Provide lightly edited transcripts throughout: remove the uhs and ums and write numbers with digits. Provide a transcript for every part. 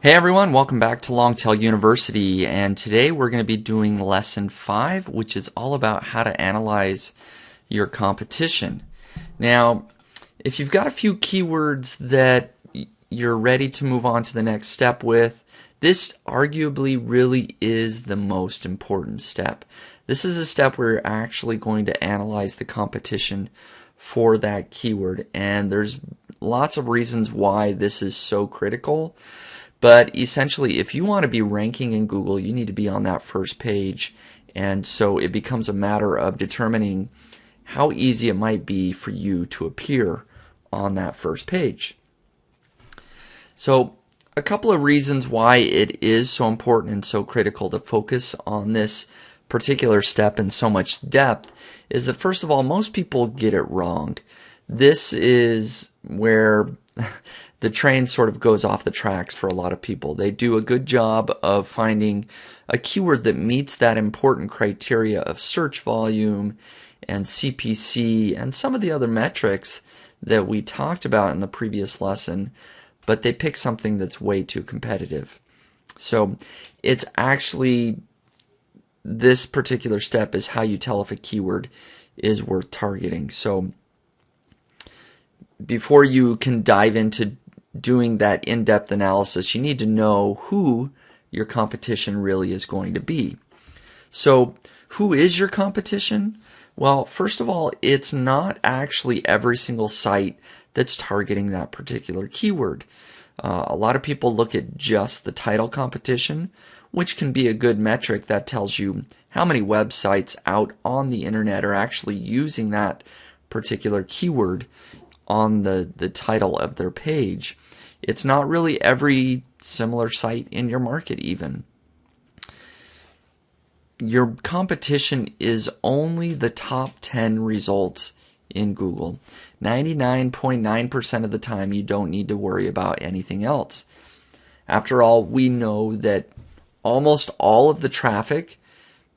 Hey everyone, welcome back to Longtail University, and today we're going to be doing lesson 5, which is all about how to analyze your competition. Now, if you've got a few keywords that you're ready to move on to the next step with, this arguably really is the most important step. This is a step where you're actually going to analyze the competition for that keyword, and there's lots of reasons why this is so critical. But essentially, if you want to be ranking in Google, you need to be on that first page. And so it becomes a matter of determining how easy it might be for you to appear on that first page. So a couple of reasons why it is so important and so critical to focus on this particular step in so much depth is that, first of all, most people get it wrong. This is where the train sort of goes off the tracks for a lot of people. They do a good job of finding a keyword that meets that important criteria of search volume and CPC and some of the other metrics that we talked about in the previous lesson, but they pick something that's way too competitive. So it's actually, this particular step is how you tell if a keyword is worth targeting. So before you can dive into doing that in-depth analysis, you need to know who your competition really is going to be. So who is your competition? Well, first of all, it's not actually every single site that's targeting that particular keyword. A lot of people look at just the title competition, which can be a good metric that tells you how many websites out on the internet are actually using that particular keyword on the title of their page. It's not really every similar site in your market even. Your competition is only the top 10 results in Google. 99.9% of the time you don't need to worry about anything else. After all, we know that almost all of the traffic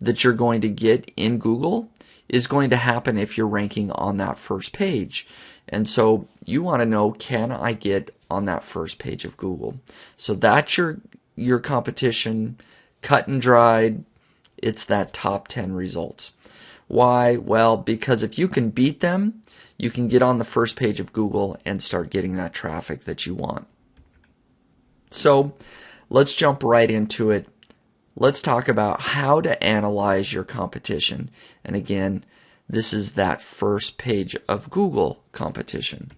that you're going to get in Google is going to happen if you're ranking on that first page. And so you want to know, can I get on that first page of Google? So that's your competition, cut and dried. It's that top 10 results. Why? Well, because if you can beat them, you can get on the first page of Google and start getting that traffic that you want. So let's jump right into it. Let's talk about how to analyze your competition. And again, this is that first page of Google competition.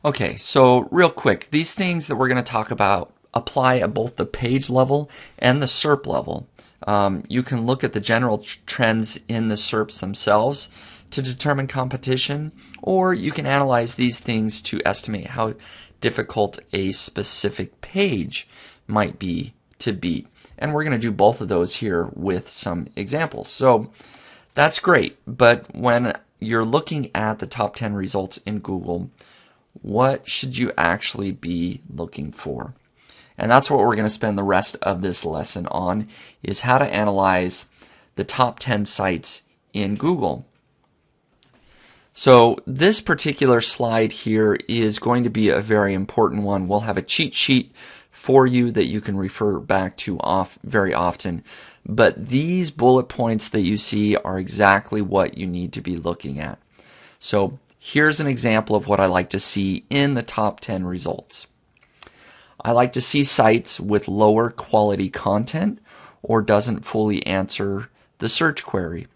Okay, so real quick, these things that we're going to talk about apply at both the page level and the SERP level. You can look at the general trends in the SERPs themselves to determine competition, or you can analyze these things to estimate how difficult a specific page might be to beat. And we're going to do both of those here with some examples. So that's great, but when you're looking at the top 10 results in Google, what should you actually be looking for? And that's what we're going to spend the rest of this lesson on, is how to analyze the top 10 sites in Google. So this particular slide here is going to be a very important one. We'll have a cheat sheet for you that you can refer back to very often. But these bullet points that you see are exactly what you need to be looking at. So here's an example of what I like to see in the top 10 results. I like to see sites with lower quality content or doesn't fully answer the search query.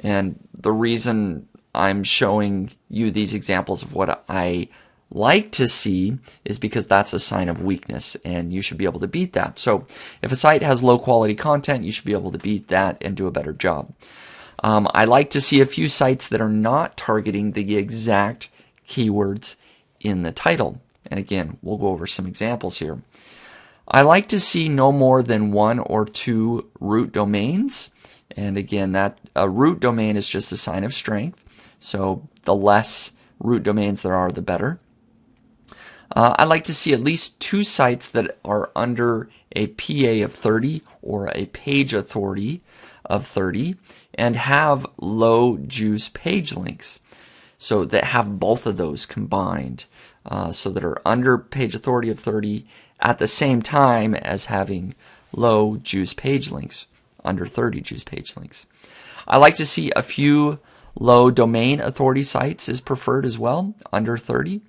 And the reason I'm showing you these examples of what I like to see is because that's a sign of weakness, and you should be able to beat that. So if a site has low quality content, you should be able to beat that and do a better job. I like to see a few sites that are not targeting the exact keywords in the title. And again, we'll go over some examples here. I like to see no more than 1 or 2 root domains. And again, that a root domain is just a sign of strength. So the less root domains there are, the better. I like to see at least 2 sites that are under a PA of 30 or a page authority of 30 and have low juice page links. So that have both of those combined. So that are under page authority of 30 at the same time as having low juice page links, under 30 juice page links. I like to see a few low domain authority sites is preferred as well, under 30.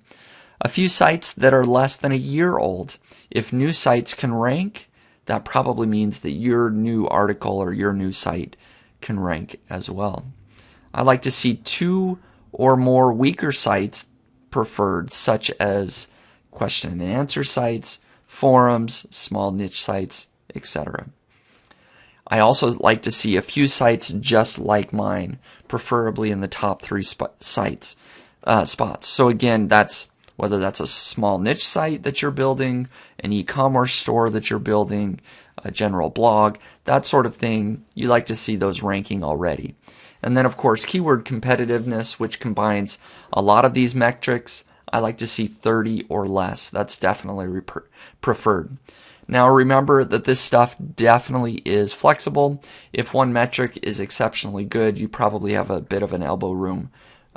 A few sites that are less than a year old. If new sites can rank, that probably means that your new article or your new site can rank as well. I like to see 2 or more weaker sites preferred, such as question and answer sites, forums, small niche sites, etc. I also like to see a few sites just like mine, preferably in the top 3 spots. So again, that's whether that's a small niche site that you're building, an e-commerce store that you're building, a general blog, that sort of thing. You like to see those ranking already. And then, of course, keyword competitiveness, which combines a lot of these metrics. I like to see 30 or less. That's definitely preferred. Now, remember that this stuff definitely is flexible. If one metric is exceptionally good, you probably have a bit of an elbow room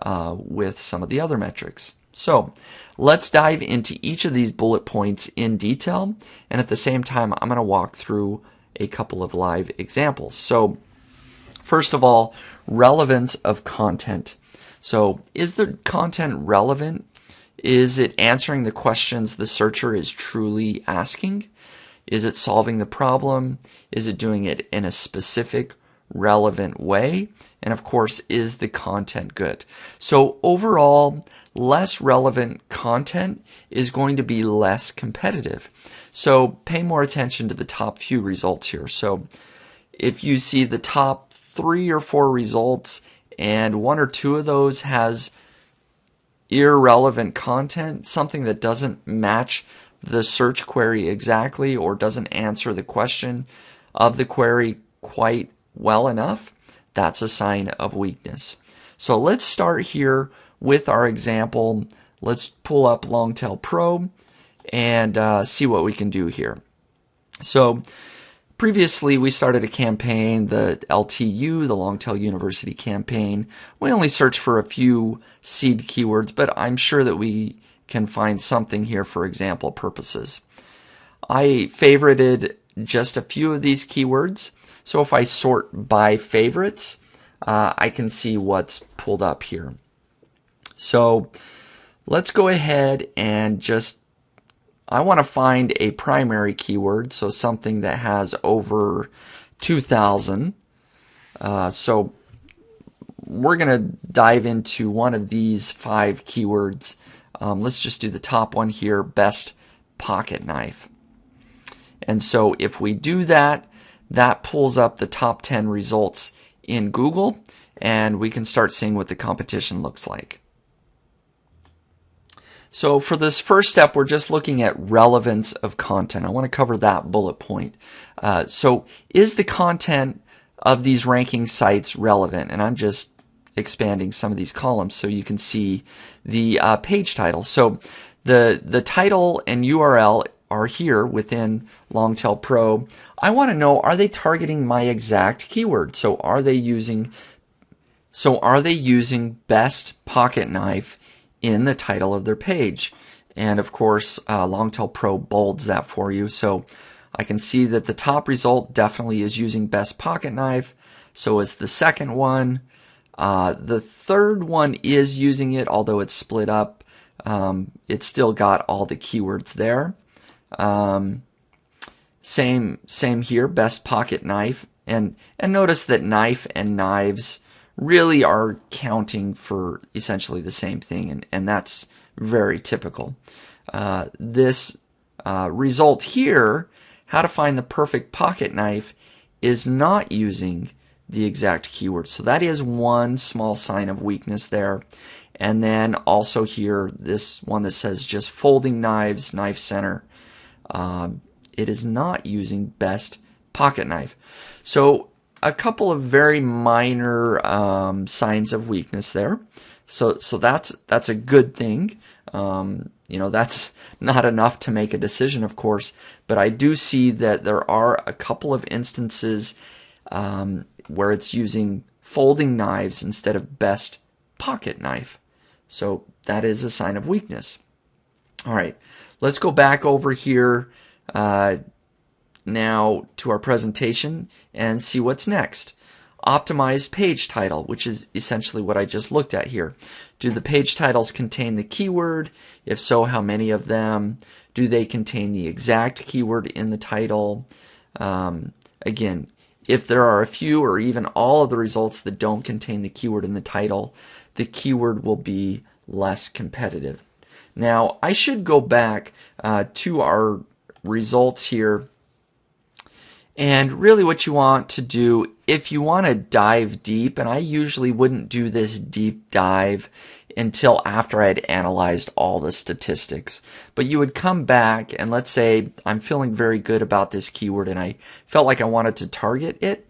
with some of the other metrics. So let's dive into each of these bullet points in detail, and at the same time I'm going to walk through a couple of live examples. So first of all, relevance of content. So is the content relevant? Is it answering the questions the searcher is truly asking? Is it solving the problem? Is it doing it in a specific, relevant way? And of course, is the content good? So overall, less relevant content is going to be less competitive. So pay more attention to the top few results here. So if you see the top 3 or 4 results and 1 or 2 of those has irrelevant content, something that doesn't match the search query exactly or doesn't answer the question of the query quite well enough, that's a sign of weakness. So let's start here with our example. Let's pull up Longtail Pro and see what we can do here. So previously we started a campaign, the LTU, the Longtail University campaign. We only searched for a few seed keywords, but I'm sure that we can find something here for example purposes. I favorited just a few of these keywords. So if I sort by favorites, I can see what's pulled up here. So let's go ahead and I want to find a primary keyword, so something that has over 2,000. So we're going to dive into one of these 5 keywords. Let's just do the top one here, best pocket knife. And so if we do that, that pulls up the top 10 results in Google, and we can start seeing what the competition looks like. So for this first step, we're just looking at relevance of content. I want to cover that bullet point. So is the content of these ranking sites relevant? And I'm just expanding some of these columns so you can see the page title. So the title and URL are here within Longtail Pro. I want to know, are they targeting my exact keyword? So are they using best pocket knife in the title of their page? And of course, Longtail Pro bolds that for you. So I can see that the top result definitely is using best pocket knife. So is the second one. The third one is using it, although it's split up. It's still got all the keywords there. Same here, best pocket knife. And notice that knife and knives really are counting for essentially the same thing, and that's very typical. This result here, how to find the perfect pocket knife, is not using the exact keyword. So that is one small sign of weakness there. And then also here, this one that says just folding knives, knife center. It is not using best pocket knife. So a couple of very minor signs of weakness there. So that's a good thing. That's not enough to make a decision, of course, but I do see that there are a couple of instances where it's using folding knives instead of best pocket knife. So that is a sign of weakness. All right, let's go back over here now to our presentation and see what's next. Optimized page title, which is essentially what I just looked at here. Do the page titles contain the keyword? If so, how many of them? Do they contain the exact keyword in the title? Again, if there are a few or even all of the results that don't contain the keyword in the title, the keyword will be less competitive. Now, I should go back to our results here. And really what you want to do, if you want to dive deep, and I usually wouldn't do this deep dive until after I had analyzed all the statistics, but you would come back and let's say I'm feeling very good about this keyword and I felt like I wanted to target it.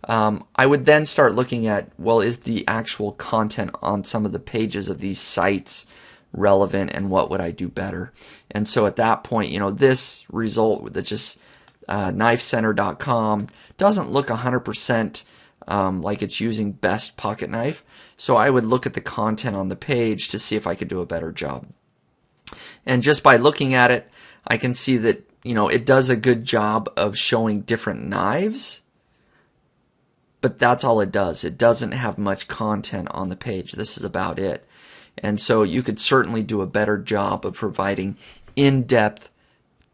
I would then start looking at, well, is the actual content on some of the pages of these sites relevant and what would I do better? And so at that point, this result that just knifecenter.com doesn't look 100% like it's using best pocket knife. So I would look at the content on the page to see if I could do a better job. And just by looking at it, I can see that, it does a good job of showing different knives, but that's all it does. It doesn't have much content on the page. This is about it. And so you could certainly do a better job of providing in-depth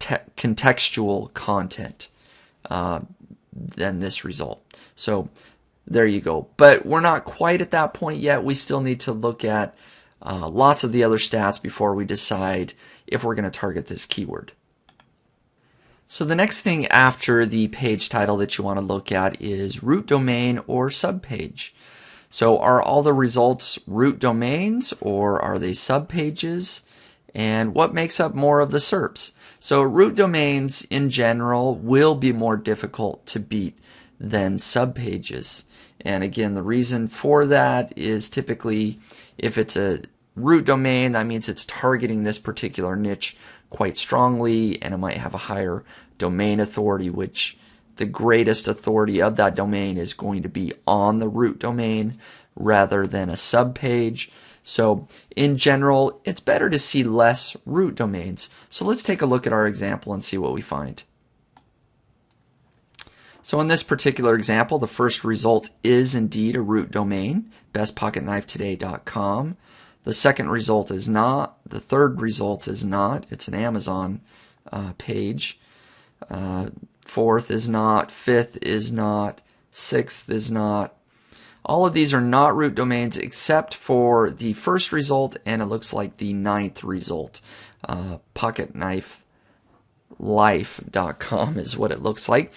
contextual content than this result. So there you go. But we're not quite at that point yet. We still need to look at lots of the other stats before we decide if we're going to target this keyword. So the next thing after the page title that you want to look at is root domain or subpage. So are all the results root domains or are they subpages? And what makes up more of the SERPs? So root domains in general will be more difficult to beat than subpages. And again, the reason for that is typically if it's a root domain, that means it's targeting this particular niche quite strongly and it might have a higher domain authority, which the greatest authority of that domain is going to be on the root domain rather than a subpage. So in general, it's better to see less root domains. So let's take a look at our example and see what we find. So in this particular example, the first result is indeed a root domain, bestpocketknifetoday.com. The second result is not. The third result is not. It's an Amazon page. Fourth is not. Fifth is not. Sixth is not. All of these are not root domains except for the first result, and it looks like the ninth result. Pocketknifelife.com is what it looks like.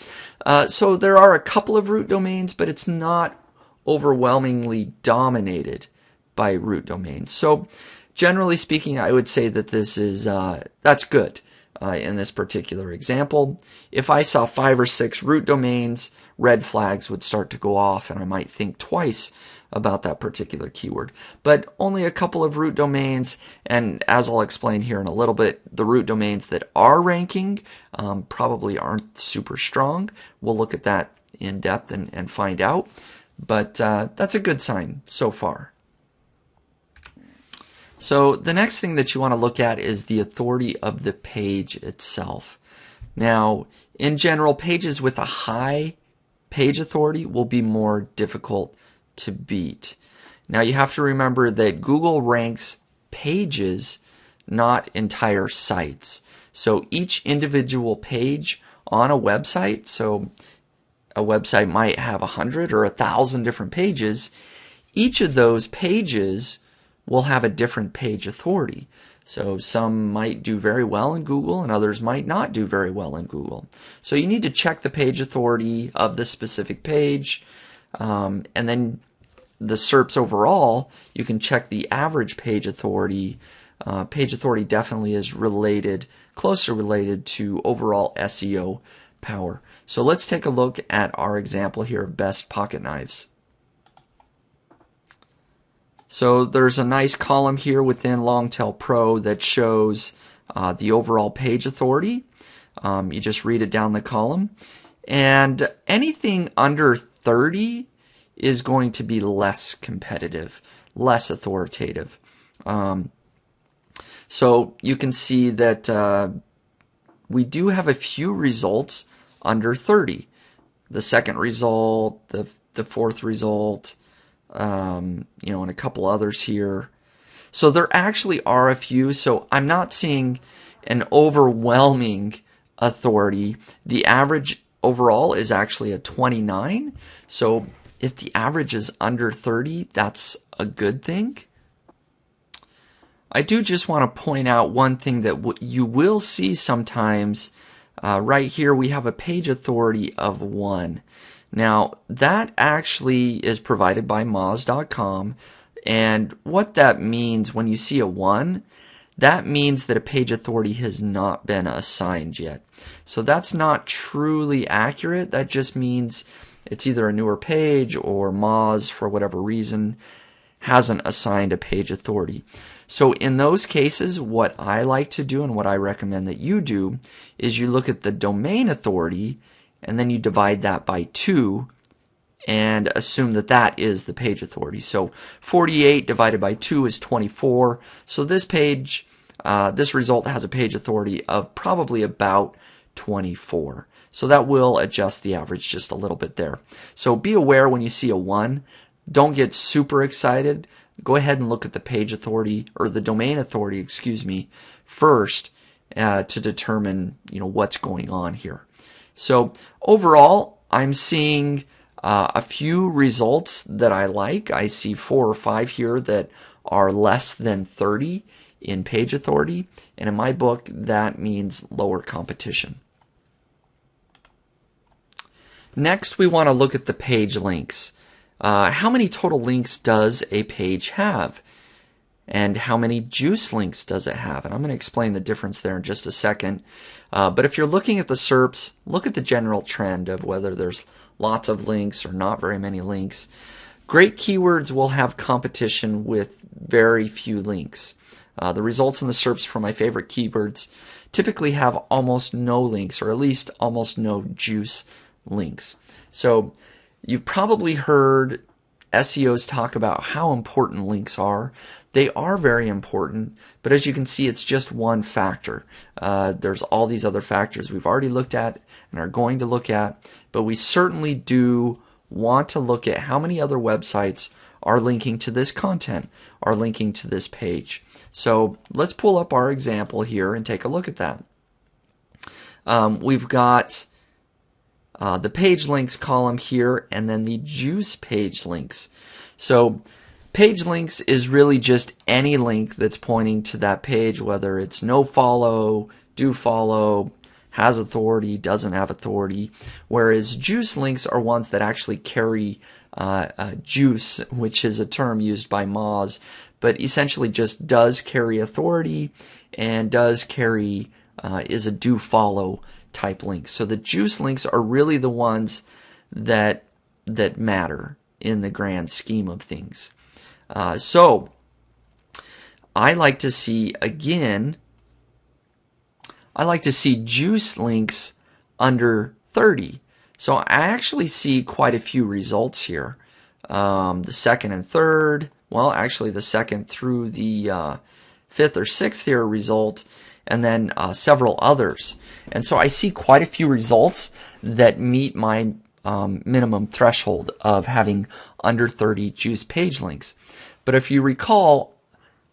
So there are a couple of root domains, but it's not overwhelmingly dominated by root domains. So generally speaking, I would say that this is that's good. In this particular example, if I saw 5 or 6 root domains, red flags would start to go off and I might think twice about that particular keyword. But only a couple of root domains, and as I'll explain here in a little bit, the root domains that are ranking probably aren't super strong. We'll look at that in depth and find out, but that's a good sign so far. So the next thing that you want to look at is the authority of the page itself. Now, in general, pages with a high page authority will be more difficult to beat. Now, you have to remember that Google ranks pages, not entire sites. So each individual page on a website, so a website might have 100 or 1,000 different pages, each of those pages will have a different page authority. So some might do very well in Google and others might not do very well in Google. So you need to check the page authority of the specific page, and then the SERPs overall, you can check the average page authority. Page authority definitely is closely related to overall SEO power. So let's take a look at our example here of best pocket knives. So there's a nice column here within Longtail Pro that shows the overall page authority. You just read it down the column. And anything under 30 is going to be less competitive, less authoritative. So you can see that we do have a few results under 30. The second result, the fourth result, and a couple others here. So there actually are a few. So I'm not seeing an overwhelming authority. The average overall is actually a 29. So if the average is under 30, that's a good thing. I do just want to point out one thing that you will see sometimes. Right here we have a page authority of 1. Now that actually is provided by Moz.com, and what that means when you see a 1, that means that a page authority has not been assigned yet. So that's not truly accurate. That just means it's either a newer page or Moz, for whatever reason, hasn't assigned a page authority. So in those cases, what I like to do and what I recommend that you do is you look at the domain authority and then you divide that by 2 and assume that that is the page authority. So 48 divided by 2 is 24. So this page, this result has a page authority of probably about 24. So that will adjust the average just a little bit there. So be aware when you see a 1. Don't get super excited. Go ahead and look at the page authority, or the domain authority, excuse me, first to determine what's going on here. So overall, I'm seeing a few results that I like. I see 4 or 5 here that are less than 30 in page authority, and in my book, that means lower competition. Next, we want to look at the page links. How many total links does a page have? And how many juice links does it have? And I'm going to explain the difference there in just a second. But if you're looking at the SERPs, look at the general trend of whether there's lots of links or not very many links. Great keywords will have competition with very few links. The results in the SERPs for my favorite keywords typically have almost no links, or at least almost no juice links. So you've probably heard SEOs talk about how important links are. They are very important, but as you can see, it's just one factor. There's all these other factors we've already looked at and are going to look at, but we certainly do want to look at how many other websites are linking to this content, are linking to this page. So let's pull up our example here and take a look at that. We've got the page links column here, and then the juice page links. So page links is really just any link that's pointing to that page, whether it's no follow, do follow, has authority, doesn't have authority, whereas juice links are ones that actually carry juice, which is a term used by Moz, but essentially just does carry authority and does carry is a do follow type link. So the juice links are really the ones that matter in the grand scheme of things. So I like to see, again, I like to see juice links under 30. So I actually see quite a few results here. The second and third, well, actually the second through the fifth or sixth here result, and then several others. And so I see quite a few results that meet my minimum threshold of having under 30 juice page links. But if you recall,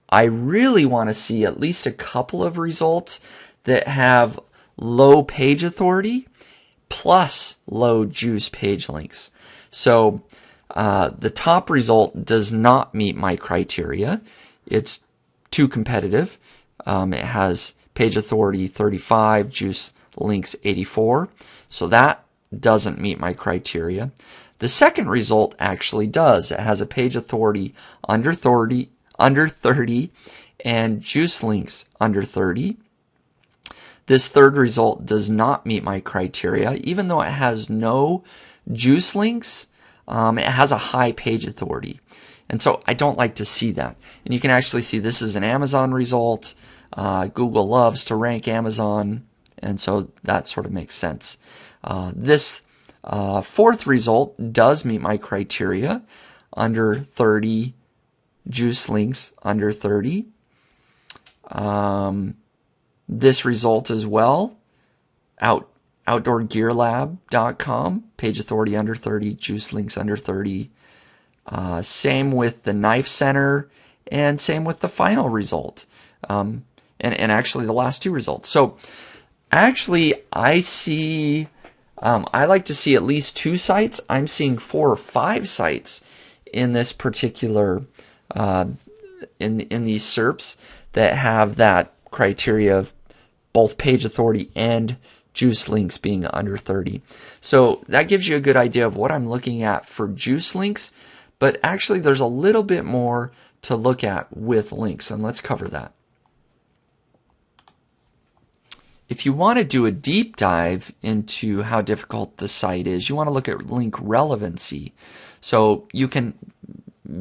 I really want to see at least a couple of results that have low page authority plus low juice page links. So the top result does not meet my criteria. It's too competitive. It has page authority 35, juice links 84. So that doesn't meet my criteria. The second result actually does. It has a page authority under 30, and juice links under 30. This third result does not meet my criteria. Even though it has no juice links, it has a high page authority. And so I don't like to see that. And you can actually see this is an Amazon result. Google loves to rank Amazon, and so that sort of makes sense. This fourth result does meet my criteria, under 30, juice links under 30. This result as well outdoorgearlab.com, page authority under 30, juice links under 30. Same with the Knife Center, and same with the final result, and actually the last two results. So actually, I see, I like to see at least 2 sites. I'm seeing 4 or 5 sites in this particular, in these SERPs that have that criteria of both page authority and juice links being under 30. So that gives you a good idea of what I'm looking at for juice links, but actually there's a little bit more to look at with links, and let's cover that. If you want to do a deep dive into how difficult the site is, you want to look at link relevancy. So you can,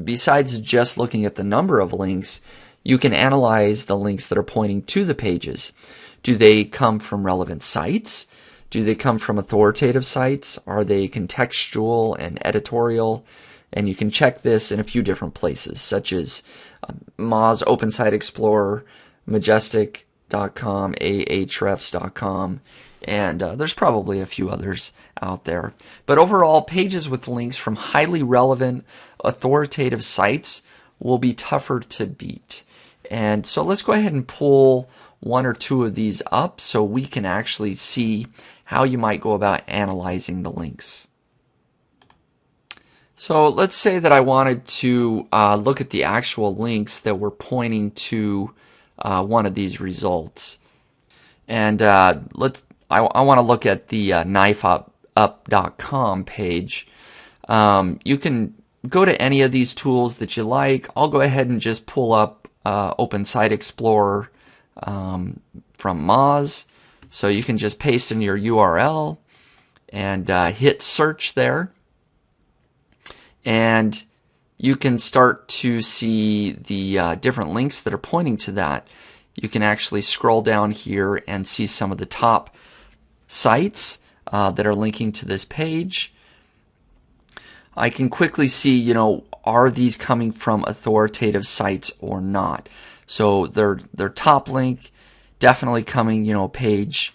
besides just looking at the number of links, you can analyze the links that are pointing to the pages. Do they come from relevant sites? Do they come from authoritative sites? Are they contextual and editorial? And you can check this in a few different places, such as Moz Open Site Explorer, Majestic.com, ahrefs.com, and there's probably a few others out there. But overall, pages with links from highly relevant authoritative sites will be tougher to beat. And so let's go ahead and pull 1 or 2 of these up so we can actually see how you might go about analyzing the links. So let's say that I wanted to look at the actual links that were pointing to one of these results. And I want to look at the knifeup.com page. You can go to any of these tools that you like. I'll go ahead and just pull up Open Site Explorer from Moz. So you can just paste in your URL and hit search there. And you can start to see the different links that are pointing to that. You can actually scroll down here and see some of the top sites that are linking to this page. I can quickly see, are these coming from authoritative sites or not? So their top link definitely coming, page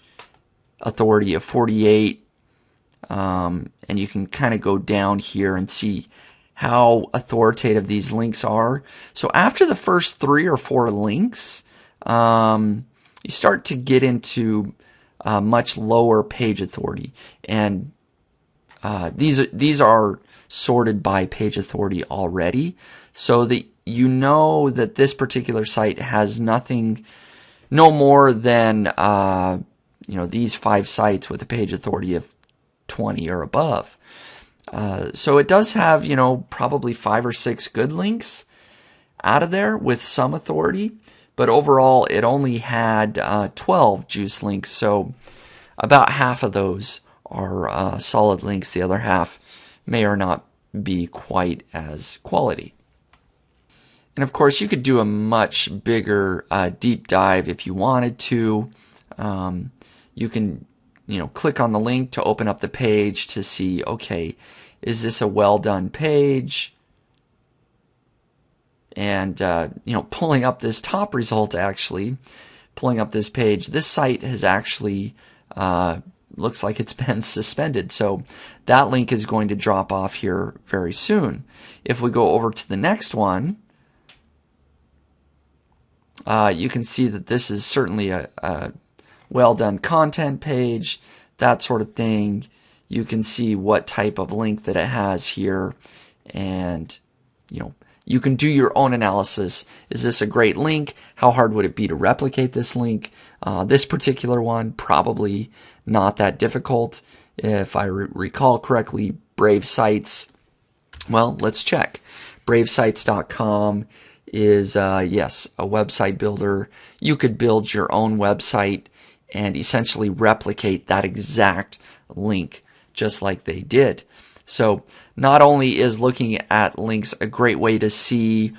authority of 48. And you can kind of go down here and see how authoritative these links are. So after the first 3 or 4 links, you start to get into much lower page authority, and these are sorted by page authority already, so that you know that this particular site has no more than these 5 sites with a page authority of 20 or above. So it does have, probably 5 or 6 good links out of there with some authority, but overall it only had 12 juice links, so about half of those are solid links. The other half may or not be quite as quality. And of course, you could do a much bigger deep dive if you wanted to. You can click on the link to open up the page to see, okay, is this a well done page? And pulling up this top result, actually pulling up this page, this site has actually looks like it's been suspended, so that link is going to drop off here very soon. If we go over to the next one, you can see that this is certainly a well done content page, that sort of thing. You can see what type of link that it has here, and you can do your own analysis. Is this a great link? How hard would it be to replicate this link? This particular one, probably not that difficult. If I recall correctly, Brave Sites, well, let's check. Bravesites.com is, yes, a website builder. You could build your own website and essentially replicate that exact link just like they did. So not only is looking at links a great way to see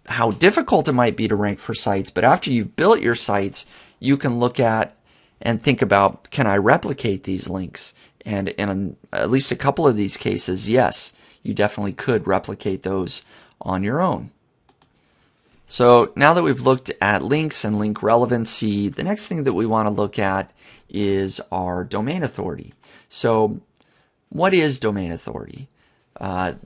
how difficult it might be to rank for sites, but after you've built your sites, you can look at and think about, can I replicate these links? And in at least a couple of these cases, yes, you definitely could replicate those on your own. So now that we've looked at links and link relevancy, the next thing that we want to look at is our domain authority. So what is domain authority?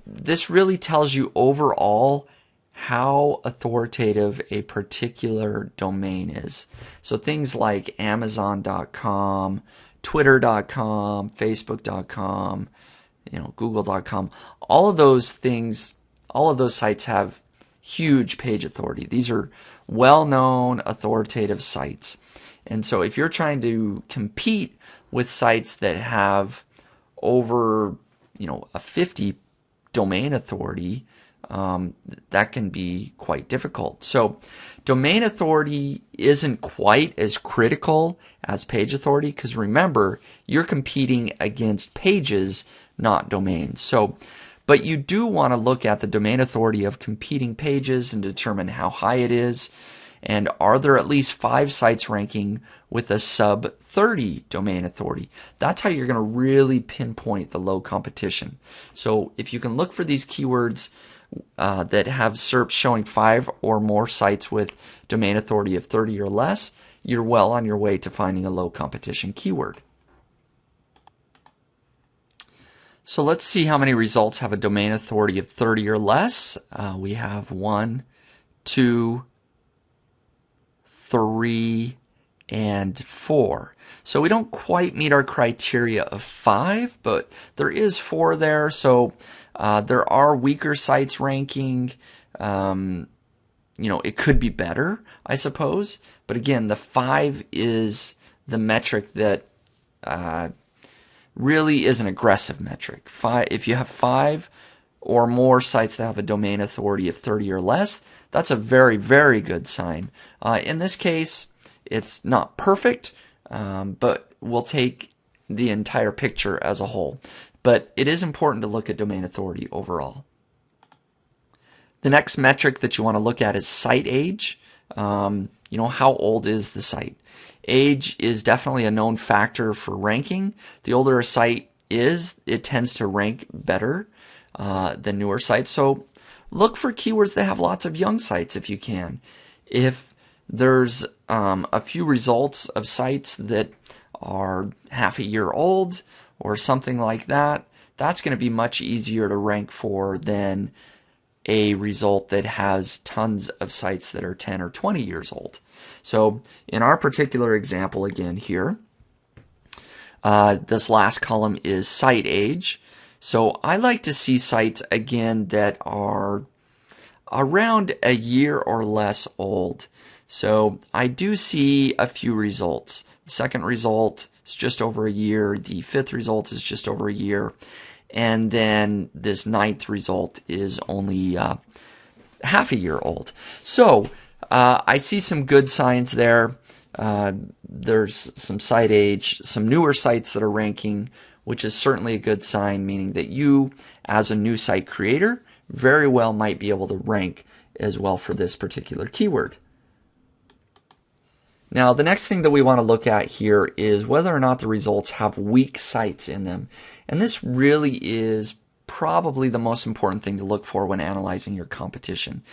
This really tells you overall how authoritative a particular domain is. So things like Amazon.com, Twitter.com, Facebook.com, Google.com, all of those things, all of those sites have huge page authority. These are well-known authoritative sites. And so if you're trying to compete with sites that have over, a 50 domain authority, that can be quite difficult. So domain authority isn't quite as critical as page authority, because remember, you're competing against pages, not domains. But you do want to look at the domain authority of competing pages and determine how high it is. And are there at least 5 sites ranking with a sub 30 domain authority? That's how you're going to really pinpoint the low competition. So if you can look for these keywords that have SERPs showing 5 or more sites with domain authority of 30 or less, you're well on your way to finding a low competition keyword. So let's see how many results have a domain authority of 30 or less. We have 1, 2, 3, and 4. So we don't quite meet our criteria of 5, but there is 4 there. So there are weaker sites ranking. It could be better, I suppose. But again, the 5 is the metric that really is an aggressive metric. If you have 5 or more sites that have a domain authority of 30 or less, that's a very, very good sign. In this case, it's not perfect, but we'll take the entire picture as a whole. But it is important to look at domain authority overall. The next metric that you want to look at is site age. How old is the site? Age is definitely a known factor for ranking. The older a site is, it tends to rank better than newer sites. So look for keywords that have lots of young sites if you can. If there's a few results of sites that are half a year old or something like that, that's going to be much easier to rank for than a result that has tons of sites that are 10 or 20 years old. So in our particular example again here, this last column is site age. So I like to see sites again that are around a year or less old. So I do see a few results. The second result is just over a year. The 5th result is just over a year. And then this 9th result is only half a year old. So I see some good signs there. There's some site age, some newer sites that are ranking, which is certainly a good sign, meaning that you, as a new site creator, very well might be able to rank as well for this particular keyword. Now, the next thing that we want to look at here is whether or not the results have weak sites in them. And this really is probably the most important thing to look for when analyzing your competition.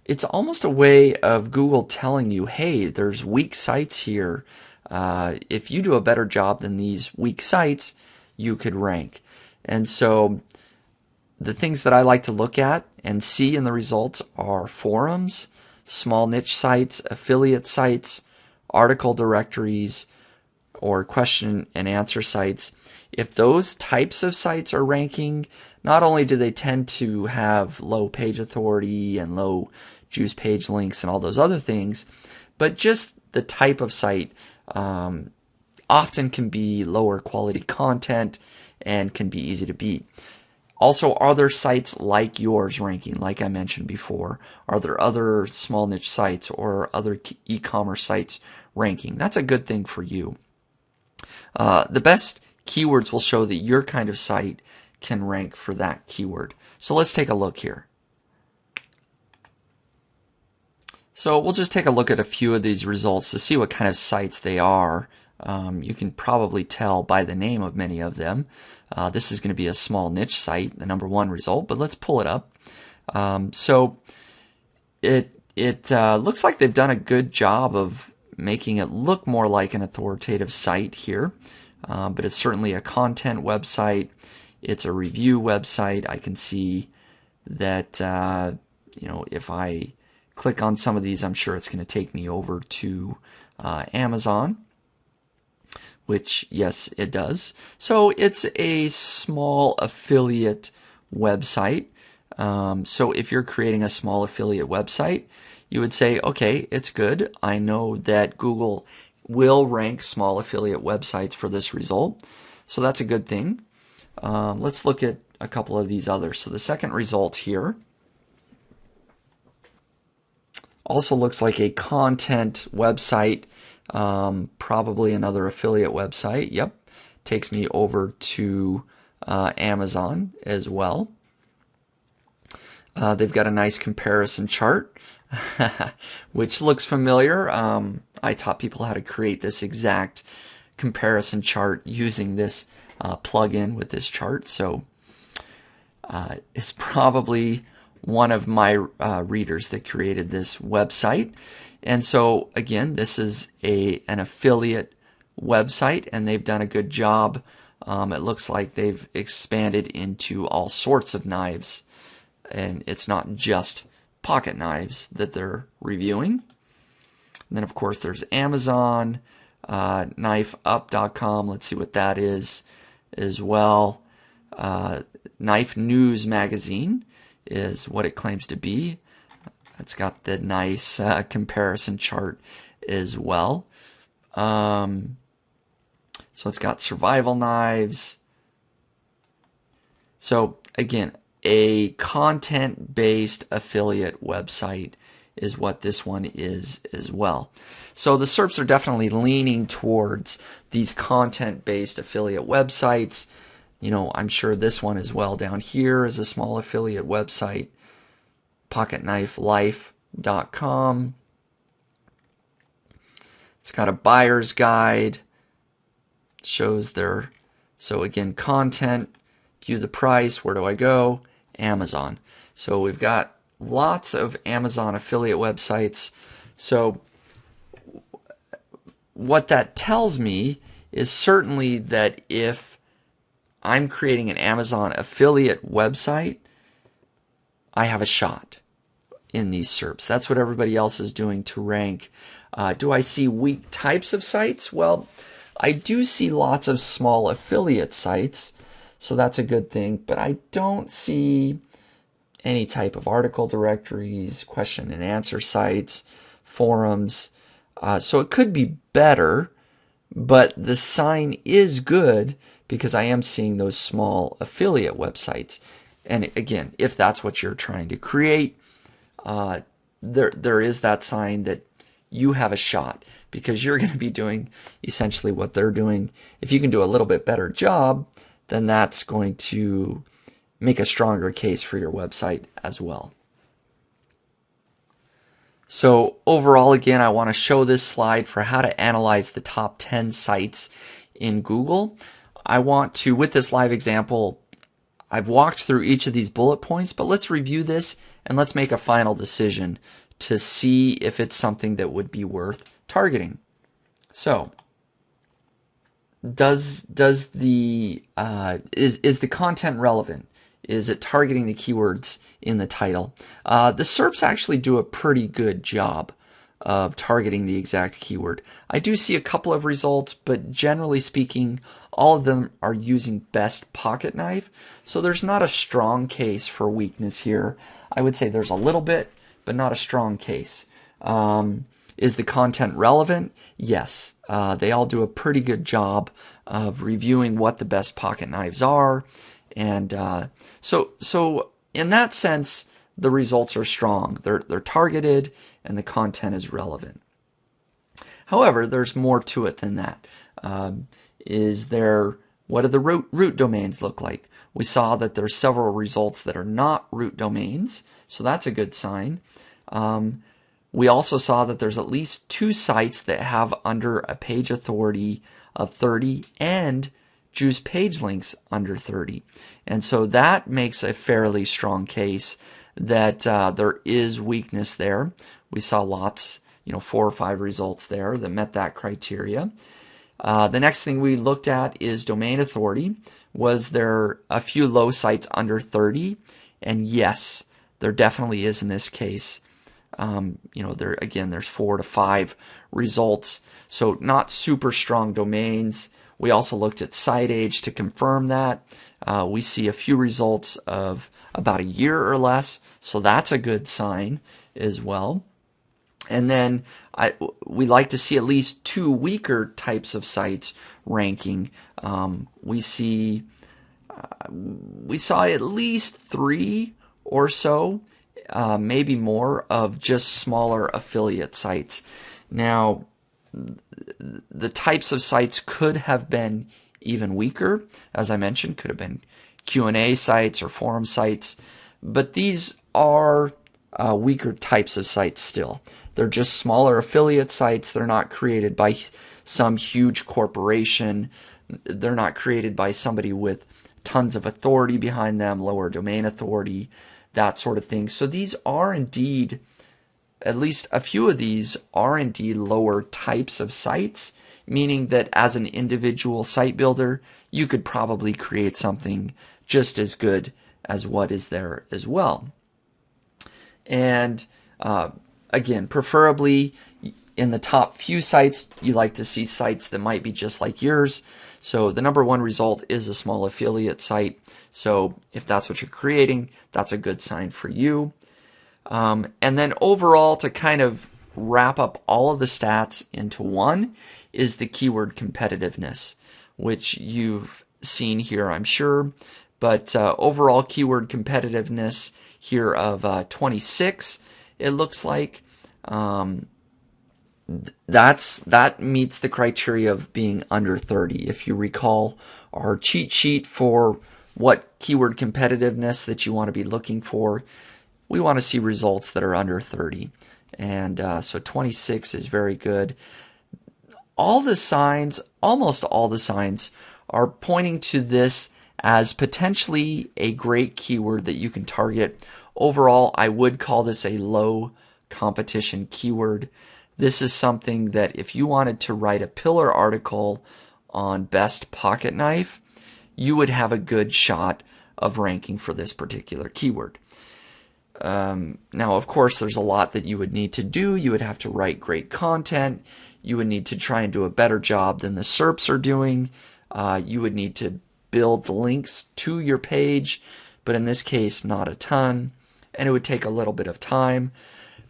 It's almost a way of Google telling you, hey, there's weak sites here. If you do a better job than these weak sites, you could rank. And so the things that I like to look at and see in the results are forums, small niche sites, affiliate sites, article directories, or question and answer sites. If those types of sites are ranking, not only do they tend to have low page authority and low juice page links and all those other things, but just the type of site often can be lower quality content and can be easy to beat. Also, are there sites like yours ranking, like I mentioned before? Are there other small niche sites or other e-commerce sites ranking? That's a good thing for you. The best keywords will show that your kind of site can rank for that keyword. So let's take a look here. So we'll just take a look at a few of these results to see what kind of sites they are. You can probably tell by the name of many of them. This is going to be a small niche site, the #1 result, but let's pull it up. So it it looks like they've done a good job of making it look more like an authoritative site here, but it's certainly a content website. It's a review website. I can see that if I click on some of these, I'm sure it's going to take me over to Amazon, which, yes, it does. So it's a small affiliate website. So if you're creating a small affiliate website, you would say, okay, it's good. I know that Google will rank small affiliate websites for this result. So that's a good thing. Let's look at a couple of these others. So the second result here also looks like a content website, probably another affiliate website. Yep, takes me over to Amazon as well. They've got a nice comparison chart, which looks familiar. I taught people how to create this exact comparison chart using this plugin with this chart. So it's probably one of my readers that created this website. And so again, this is an affiliate website, and they've done a good job. It looks like they've expanded into all sorts of knives, and it's not just pocket knives that they're reviewing. And then of course there's Amazon, knifeup.com. Let's see what that is as well. Knife News Magazine is what it claims to be. It's got the nice comparison chart as well. So it's got survival knives. So again, a content-based affiliate website is what this one is as well. So the SERPs are definitely leaning towards these content-based affiliate websites. I'm sure this one as well down here is a small affiliate website, pocketknifelife.com. It's got a buyer's guide, shows so again, content, view the price, where do I go? Amazon. So we've got lots of Amazon affiliate websites. So what that tells me is certainly that if I'm creating an Amazon affiliate website, I have a shot in these SERPs. That's what everybody else is doing to rank. Do I see weak types of sites? Well, I do see lots of small affiliate sites, so that's a good thing, but I don't see any type of article directories, question and answer sites, forums. So it could be better, but the sign is good because I am seeing those small affiliate websites. And again, if that's what you're trying to create, there is that sign that you have a shot because you're going to be doing essentially what they're doing. If you can do a little bit better job, then that's going to make a stronger case for your website as well. So overall, again, I want to show this slide for how to analyze the top 10 sites in Google. I want to, with this live example, I've walked through each of these bullet points, but let's review this and let's make a final decision to see if it's something that would be worth targeting. So, is the content relevant? Is it targeting the keywords in the title? The SERPs actually do a pretty good job of targeting the exact keyword. I do see a couple of results, but generally speaking, all of them are using best pocket knife. So there's not a strong case for weakness here. I would say there's a little bit, but not a strong case. Is the content relevant? Yes. They all do a pretty good job of reviewing what the best pocket knives are. And so in that sense, the results are strong. They're targeted and the content is relevant. However, there's more to it than that. What do the root domains look like? We saw that there's several results that are not root domains, so that's a good sign. We also saw that there's at least 2 sites that have under a page authority of 30 and juice page links under 30. And so that makes a fairly strong case that there is weakness there. We saw lots, 4 or 5 results there that met that criteria. The next thing we looked at is domain authority. Was there a few low sites under 30? And yes, there definitely is in this case. There's 4 to 5 results, so not super strong domains. We also looked at site age to confirm that. We see a few results of about a year or less, so that's a good sign as well. And then we like to see at least 2 weaker types of sites ranking. We saw at least 3 or so, maybe more, of just smaller affiliate sites. Now, the types of sites could have been even weaker. As I mentioned, could have been Q&A sites or forum sites, but these are weaker types of sites still. They're just smaller affiliate sites. They're not created by some huge corporation. They're not created by somebody with tons of authority behind them, lower domain authority, that sort of thing. So these are indeed, at least a few of these are indeed lower types of sites, meaning that as an individual site builder, you could probably create something just as good as what is there as well. And again, preferably in the top few sites, you like to see sites that might be just like yours. So the number 1 result is a small affiliate site. So if that's what you're creating, that's a good sign for you. And then overall, to kind of wrap up all of the stats into one, is the keyword competitiveness, which you've seen here, I'm sure. But overall keyword competitiveness here of 26, it looks like. That meets the criteria of being under 30. If you recall our cheat sheet for what keyword competitiveness that you want to be looking for, we want to see results that are under 30. And so 26 is very good. Almost all the signs are pointing to this as potentially a great keyword that you can target. Overall, I would call this a low competition keyword. This is something that if you wanted to write a pillar article on best pocket knife, you would have a good shot of ranking for this particular keyword. Now, of course, there's a lot that you would need to do. You would have to write great content. You would need to try and do a better job than the SERPs are doing. You would need to build links to your page, but in this case, not a ton. And it would take a little bit of time.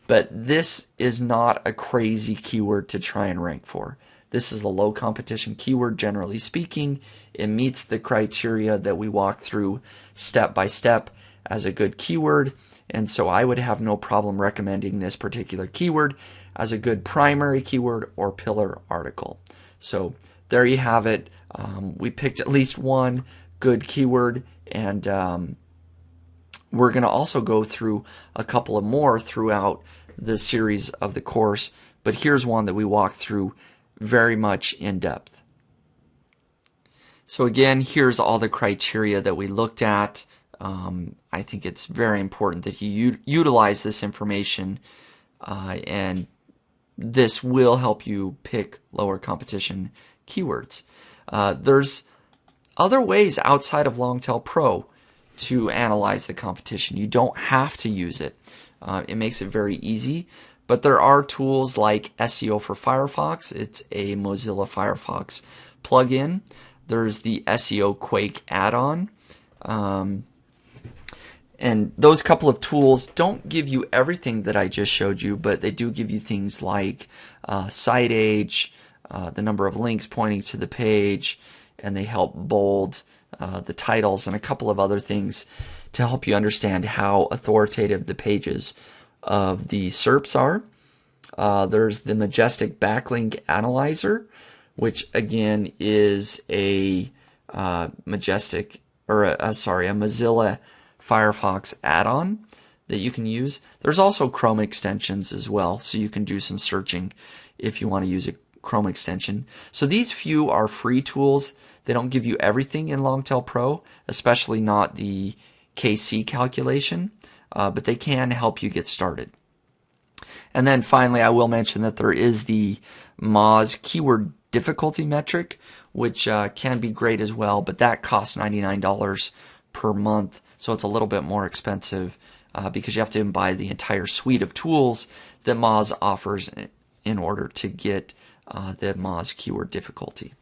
But this is not a crazy keyword to try and rank for. This is a low competition keyword, generally speaking. It meets the criteria that we walk through step by step as a good keyword. And so I would have no problem recommending this particular keyword as a good primary keyword or pillar article. So there you have it. We picked at least one good keyword, and we're going to also go through a couple of more throughout the series of the course, but here's one that we walk through very much in depth. So again, here's all the criteria that we looked at. I think it's very important that you utilize this information, and this will help you pick lower competition keywords. There's other ways outside of Longtail Pro to analyze the competition. You don't have to use it. It makes it very easy, but there are tools like SEO for Firefox. It's a Mozilla Firefox plugin. There's the SEO Quake add-on. And those couple of tools don't give you everything that I just showed you, but they do give you things like site age, the number of links pointing to the page, and they help bold the titles and a couple of other things to help you understand how authoritative the pages of the SERPs are. There's the Majestic Backlink Analyzer, which again is a Mozilla Firefox add-on that you can use. There's also Chrome extensions as well, so you can do some searching if you want to use Chrome extension. So these few are free tools. They don't give you everything in Longtail Pro, especially not the KC calculation, but they can help you get started. And then finally, I will mention that there is the Moz keyword difficulty metric, which can be great as well, but that costs $99 per month, so it's a little bit more expensive because you have to buy the entire suite of tools that Moz offers in order to get the Moz keyword difficulty.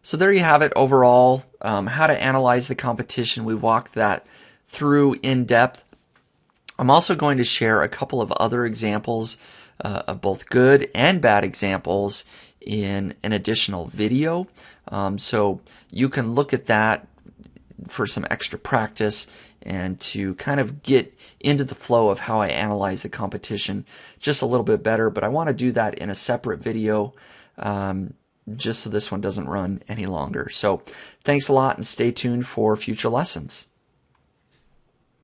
So there you have it overall, how to analyze the competition. We walked that through in depth. I'm also going to share a couple of other examples of both good and bad examples in an additional video. So you can look at that for some extra practice and to kind of get into the flow of how I analyze the competition just a little bit better. But I want to do that in a separate video just so this one doesn't run any longer. So thanks a lot and stay tuned for future lessons.